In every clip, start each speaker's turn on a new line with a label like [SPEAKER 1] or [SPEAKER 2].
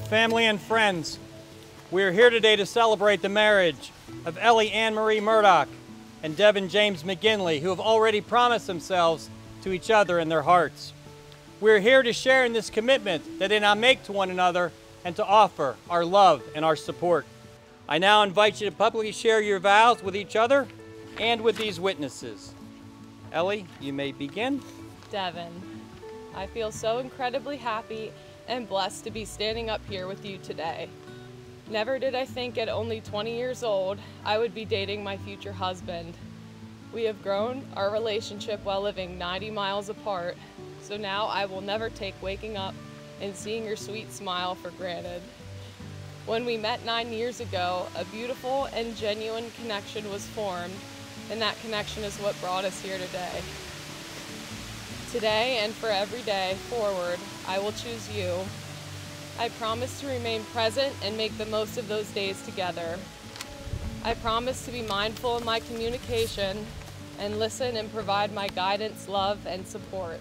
[SPEAKER 1] family and friends, we are here today to celebrate the marriage of Elle Ann Marie Murdoch and Devin James McGinley, who have already promised themselves to each other in their hearts. We are here to share in this commitment that they now make to one another and to offer our love and our support. I now invite you to publicly share your vows with each other and with these witnesses. Elle, you may begin.
[SPEAKER 2] Devin, I feel so incredibly happy and blessed to be standing up here with you today. Never did I think at only 20 years old I would be dating my future husband. We have grown our relationship while living 90 miles apart, so now I will never take waking up and seeing your sweet smile for granted. When we met 9 years ago, a beautiful and genuine connection was formed, and that connection is what brought us here today. Today and for every day forward, I will choose you. I promise to remain present and make the most of those days together. I promise to be mindful in my communication and listen and provide my guidance, love, and support.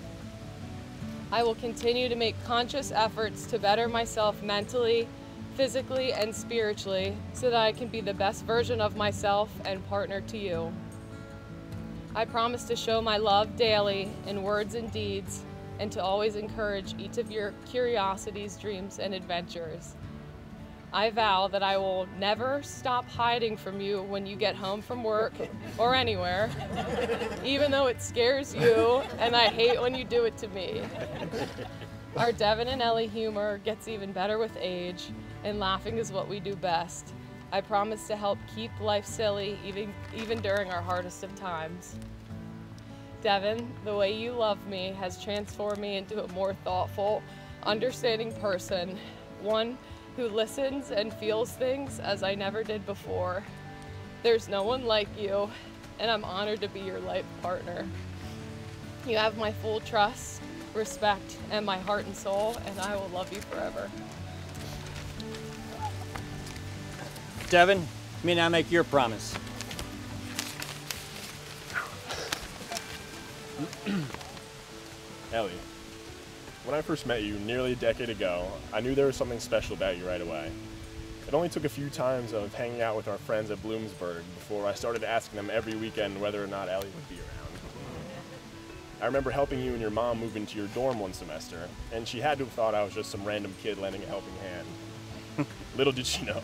[SPEAKER 2] I will continue to make conscious efforts to better myself mentally, physically, and spiritually so that I can be the best version of myself and partner to you. I promise to show my love daily in words and deeds, and to always encourage each of your curiosities, dreams, and adventures. I vow that I will never stop hiding from you when you get home from work or anywhere, even though it scares you and I hate when you do it to me. Our Devin and Elle humor gets even better with age, and laughing is what we do best. I promise to help keep life silly even during our hardest of times. Devin, the way you love me has transformed me into a more thoughtful, understanding person, one who listens and feels things as I never did before. There's no one like you, and I'm honored to be your life partner. You have my full trust, respect, and my heart and soul, and I will love you forever.
[SPEAKER 1] Devin, you may now make your promise.
[SPEAKER 3] Elle, when I first met you nearly a decade ago, I knew there was something special about you right away. It only took a few times of hanging out with our friends at Bloomsburg before I started asking them every weekend whether or not Elle would be around. I remember helping you and your mom move into your dorm one semester, and she had to have thought I was just some random kid lending a helping hand. Little did she know.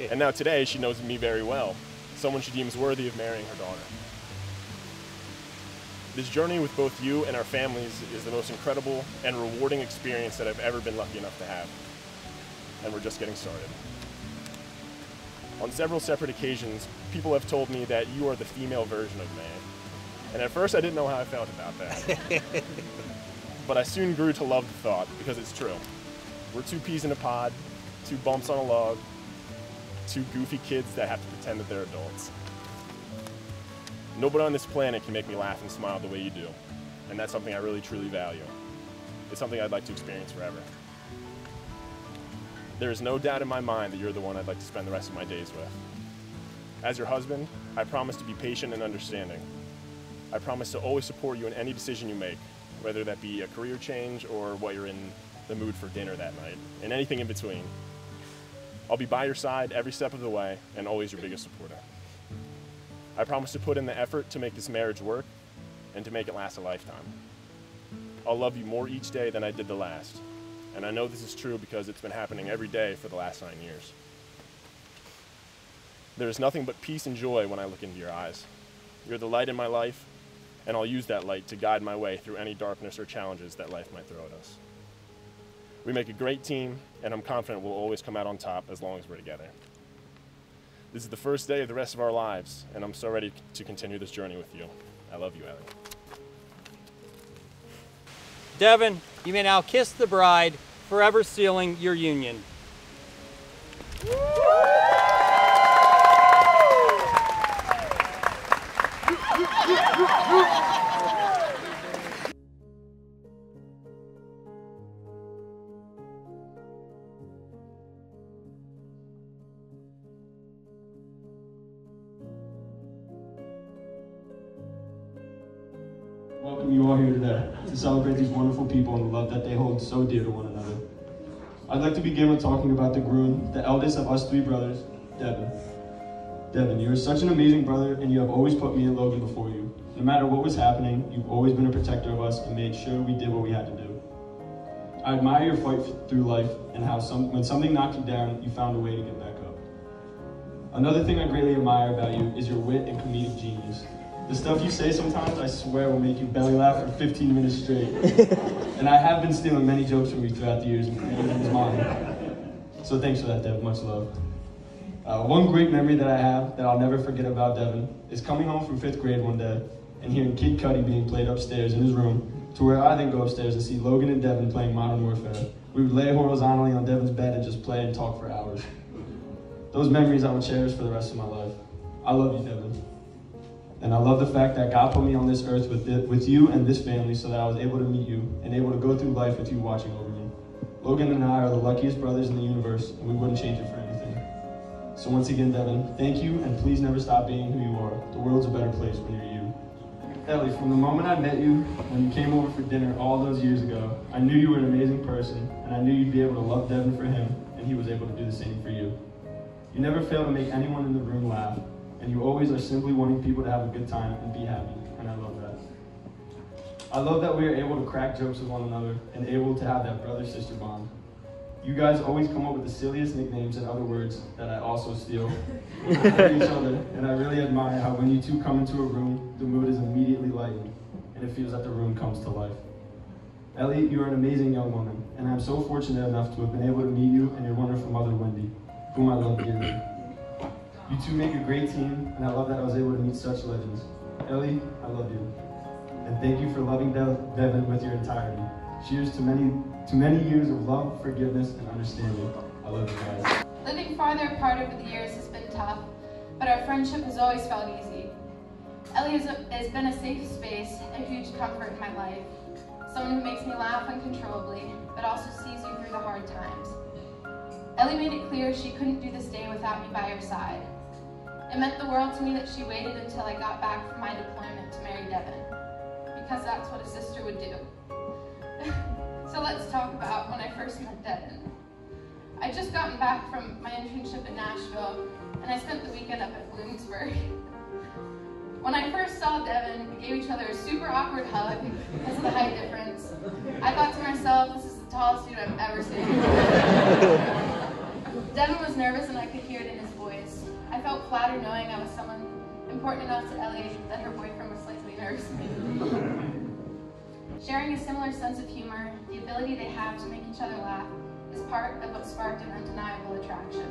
[SPEAKER 3] And now today, she knows me very well, someone she deems worthy of marrying her daughter. This journey with both you and our families is the most incredible and rewarding experience that I've ever been lucky enough to have. And we're just getting started. On several separate occasions, people have told me that you are the female version of me. And at first I didn't know how I felt about that. But I soon grew to love the thought, because it's true. We're two peas in a pod, two bumps on a log, two goofy kids that have to pretend that they're adults. Nobody on this planet can make me laugh and smile the way you do, and that's something I really truly value. It's something I'd like to experience forever. There is no doubt in my mind that you're the one I'd like to spend the rest of my days with. As your husband, I promise to be patient and understanding. I promise to always support you in any decision you make, whether that be a career change or what you're in the mood for dinner that night, and anything in between. I'll be by your side every step of the way and always your biggest supporter. I promise to put in the effort to make this marriage work and to make it last a lifetime. I'll love you more each day than I did the last, and I know this is true because it's been happening every day for the last 9 years. There is nothing but peace and joy when I look into your eyes. You're the light in my life, and I'll use that light to guide my way through any darkness or challenges that life might throw at us. We make a great team, and I'm confident we'll always come out on top as long as we're together. This is the first day of the rest of our lives, and I'm so ready to continue this journey with you. I love you, Elle.
[SPEAKER 1] Devin, you may now kiss the bride, forever sealing your union.
[SPEAKER 4] Welcome you all here today to celebrate these wonderful people and the love that they hold so dear to one another. I'd like to begin with talking about the groom, the eldest of us 3 brothers, Devin. Devin, you are such an amazing brother, and you have always put me and Logan before you. No matter what was happening, you've always been a protector of us and made sure we did what we had to do. I admire your fight through life and how when something knocked you down, you found a way to get back up. Another thing I greatly admire about you is your wit and comedic genius. The stuff you say sometimes, I swear, will make you belly laugh for 15 minutes straight. And I have been stealing many jokes from you throughout the years, including mine. So thanks for that, Dev. Much love. One great memory that I have that I'll never forget about Devin is coming home from 5th grade one day and hearing Kid Cudi being played upstairs in his room, to where I then go upstairs and see Logan and Devin playing Modern Warfare. We would lay horizontally on Devin's bed and just play and talk for hours. Those memories I will cherish for the rest of my life. I love you, Devin. And I love the fact that God put me on this earth with you and this family so that I was able to meet you and able to go through life with you watching over me. Logan and I are the luckiest brothers in the universe, and we wouldn't change it for anything. So once again, Devin, thank you, and please never stop being who you are. The world's a better place when you're you. Elle, from the moment I met you, when you came over for dinner all those years ago, I knew you were an amazing person, and I knew you'd be able to love Devin for him, and he was able to do the same for you. You never fail to make anyone in the room laugh, and you always are simply wanting people to have a good time and be happy, and I love that. I love that we are able to crack jokes with one another and able to have that brother-sister bond. You guys always come up with the silliest nicknames and other words that I also steal from each other, and I really admire how when you two come into a room, the mood is immediately lightened, and it feels that the room comes to life. Elle, you are an amazing young woman, and I'm so fortunate enough to have been able to meet you and your wonderful mother, Wendy, whom I love dearly. You two make a great team, and I love that I was able to meet such legends. Elle, I love you. And thank you for loving Devin with your entirety. Cheers to many years of love, forgiveness, and understanding. I love you guys.
[SPEAKER 5] Living farther apart over the years has been tough, but our friendship has always felt easy. Elle has been a safe space, a huge comfort in my life. Someone who makes me laugh uncontrollably, but also sees you through the hard times. Elle made it clear she couldn't do this day without me by her side. It meant the world to me that she waited until I got back from my deployment to marry Devin, because that's what a sister would do. So let's talk about when I first met Devin. I'd just gotten back from my internship in Nashville, and I spent the weekend up at Bloomsburg. When I first saw Devin, we gave each other a super awkward hug because of the height difference. I thought to myself, this is the tallest dude I've ever seen. Devin was nervous, and I could hear it in his voice. I felt flattered knowing I was someone important enough to Elle that her boyfriend was slightly nervous. Sharing a similar sense of humor, the ability they have to make each other laugh, is part of what sparked an undeniable attraction.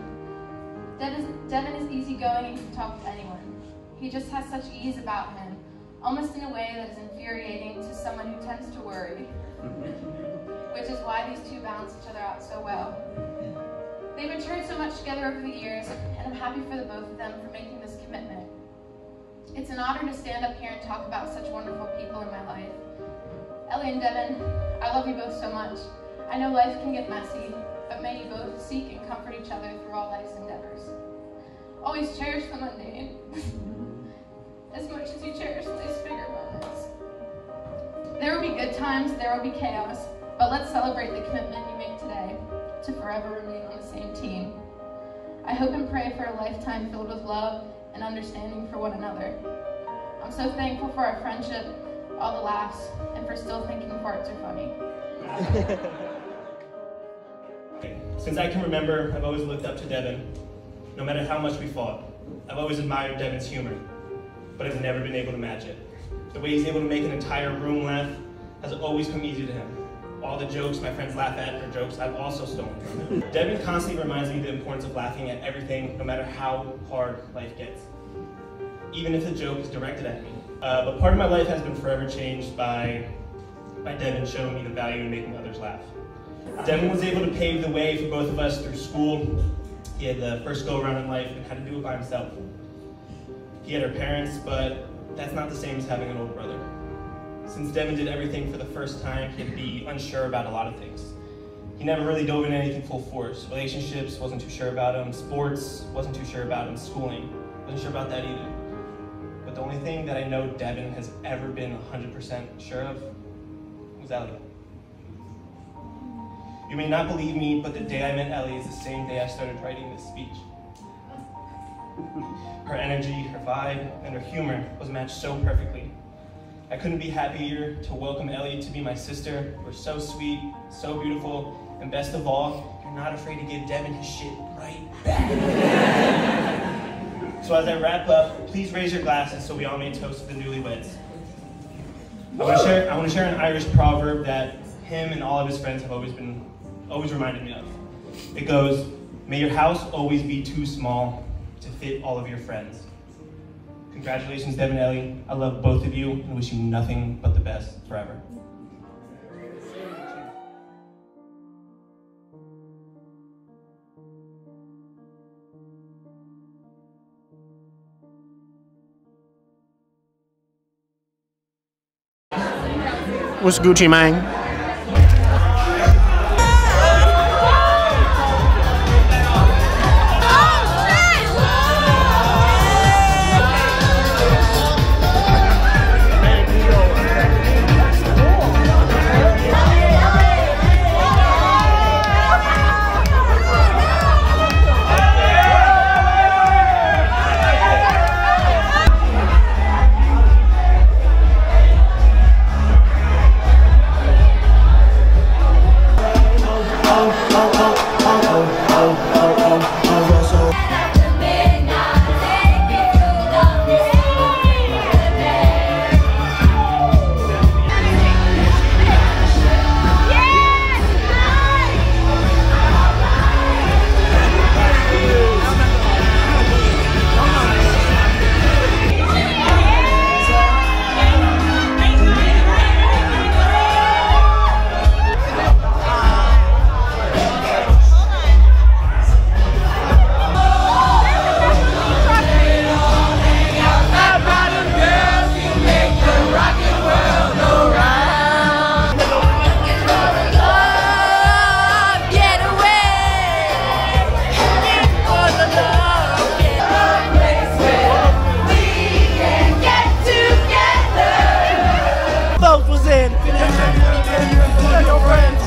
[SPEAKER 5] Devin is easygoing and can talk to anyone. He just has such ease about him, almost in a way that is infuriating to someone who tends to worry, which is why these two balance each other out so well. They've matured so much together over the years, and I'm happy for the both of them for making this commitment. It's an honor to stand up here and talk about such wonderful people in my life. Elle and Devin, I love you both so much. I know life can get messy, but may you both seek and comfort each other through all life's endeavors. Always cherish the mundane, as much as you cherish life's bigger moments. There will be good times, there will be chaos, but let's celebrate the commitment you make today to forever remain on the same team. I hope and pray for a lifetime filled with love and understanding for one another. I'm so thankful for our friendship, all the laughs, and for still thinking farts are funny.
[SPEAKER 6] Since I can remember, I've always looked up to Devin. No matter how much we fought, I've always admired Devin's humor, but I've never been able to match it. The way he's able to make an entire room laugh has always come easy to him. All the jokes my friends laugh at are jokes I've also stolen from him. Devin constantly reminds me of the importance of laughing at everything, no matter how hard life gets, even if the joke is directed at me. But part of my life has been forever changed by Devin showing me the value in making others laugh. Devin was able to pave the way for both of us through school. He had the first go-around in life and had to do it by himself. He had our parents, but that's not the same as having an older brother. Since Devin did everything for the first time, he had to be unsure about a lot of things. He never really dove into anything full force. Relationships, wasn't too sure about him. Sports, wasn't too sure about him. Schooling, wasn't sure about that either. But the only thing that I know Devin has ever been 100% sure of was Elle. You may not believe me, but the day I met Elle is the same day I started writing this speech. Her energy, her vibe, and her humor was matched so perfectly. I couldn't be happier to welcome Elle to be my sister. You're so sweet, so beautiful, and best of all, you're not afraid to give Devin his shit right back. So as I wrap up, please raise your glasses so we all may toast to the newlyweds. I want to share an Irish proverb that him and all of his friends have always reminded me of. It goes, "May your house always be too small to fit all of your friends." Congratulations, Devin and Elle. I love both of you and wish you nothing but the best forever.
[SPEAKER 7] What's Gucci, man?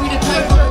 [SPEAKER 8] We the type of